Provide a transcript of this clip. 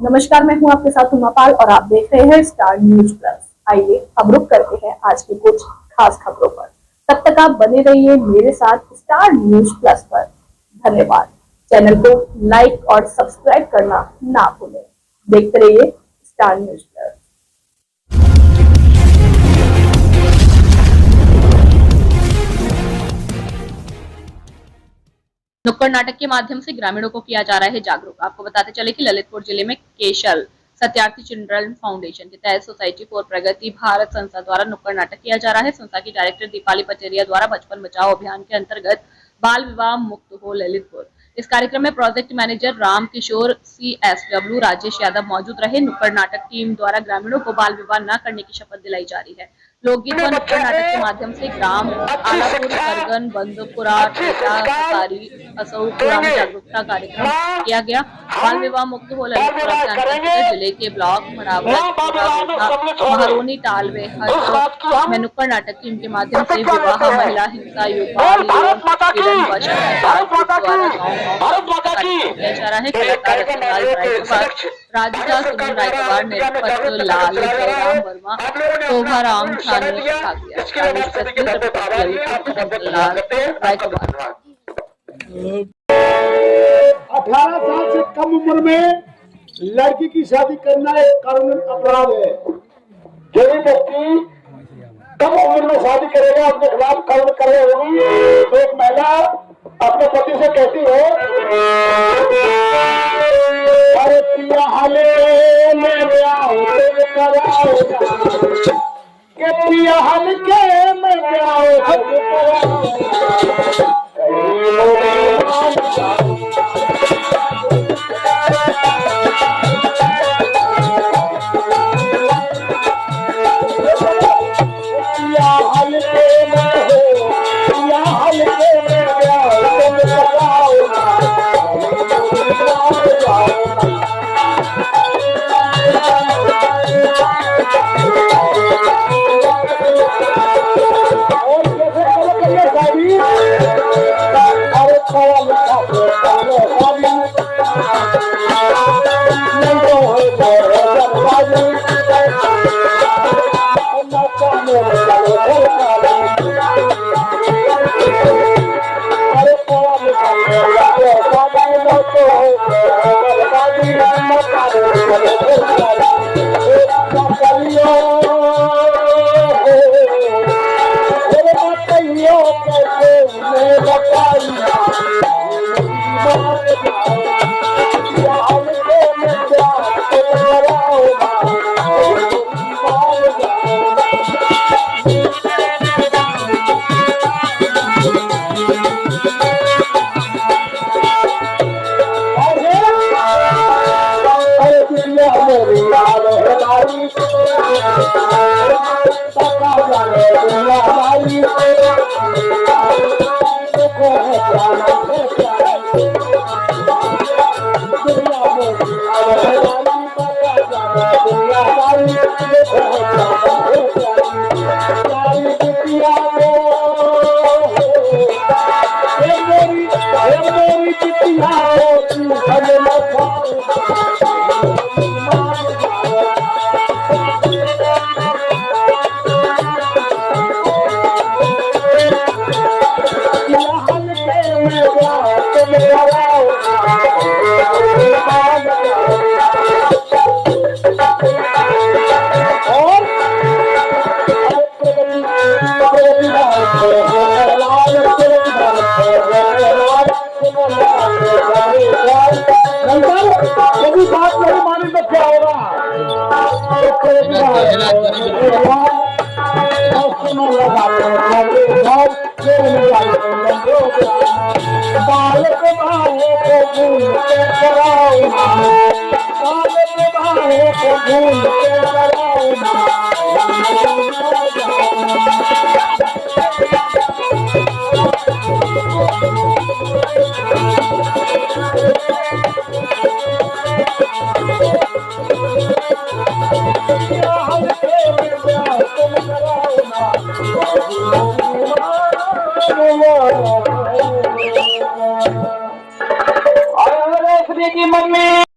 नमस्कार, मैं हूं आपके साथ उमापाल और आप देख रहे हैं स्टार न्यूज प्लस। आइए हम रुक करते हैं आज की कुछ खास खबरों पर। तब तक आप बने रहिए मेरे साथ स्टार न्यूज प्लस पर। धन्यवाद। चैनल को लाइक और सब्सक्राइब करना ना भूलें। देखते रहिए स्टार न्यूज प्लस। नुक्कड़ नाटक के माध्यम से ग्रामीणों को किया जा रहा है जागरूक। आपको बताते चले कि ललितपुर जिले में केशल सत्यार्थी चिल्ड्रन फाउंडेशन के तहत सोसाइटी फॉर प्रगति भारत संस्था द्वारा नुक्कड़ नाटक किया जा रहा है। संस्था की डायरेक्टर दीपाली पटेरिया द्वारा बचपन बचाओ अभियान के अंतर्गत बाल विवाह मुक्त हो ललितपुर। इस कार्यक्रम में project manager Ram Kishore CSW Rajesh Yadav मौजूद रहे। नुक्कड़ नाटक टीम द्वारा ग्रामीणों को बाल विवाह न करने की शपथ दिलाई जा रही है। लोकगीत व नुक्कड़ नाटक के माध्यम से ग्राम आलापुर, करगन, बंदपुरा, टेटा, सतारी, असौपुरा में जागरूकता कार्यक्रम किया गया। बाल विवाह मुक्त हो ललितपुर अभियान के अंतर्गत जिले के ब्लॉक महारोनी, तालवे, हज में नुक्कड़ नाटक टीम के माध्यम से विवाह, महिला हिंसा, युवा पीड़न व किया जा रहा है। कलाकार राधिका, सुनील रायकवाड़, निरपत लाल, जयराम वर्मा, शोभाराम झा ने भाग लिया। 18 साल से कम उम्र में लड़की की शादी करना एक कानूनी अपराध है। जो भी व्यक्ति कम उम्र में शादी करेगा अपने खिलाफ कानून कार्रवाई होगी। तो एक महिला अपने पति से कहती है, अरे पिया हाले में ब्याह कराओ, के पिया हल्के में ब्याह कराओ। यदि बात नहीं मानी तो क्या होगा? की मम्मी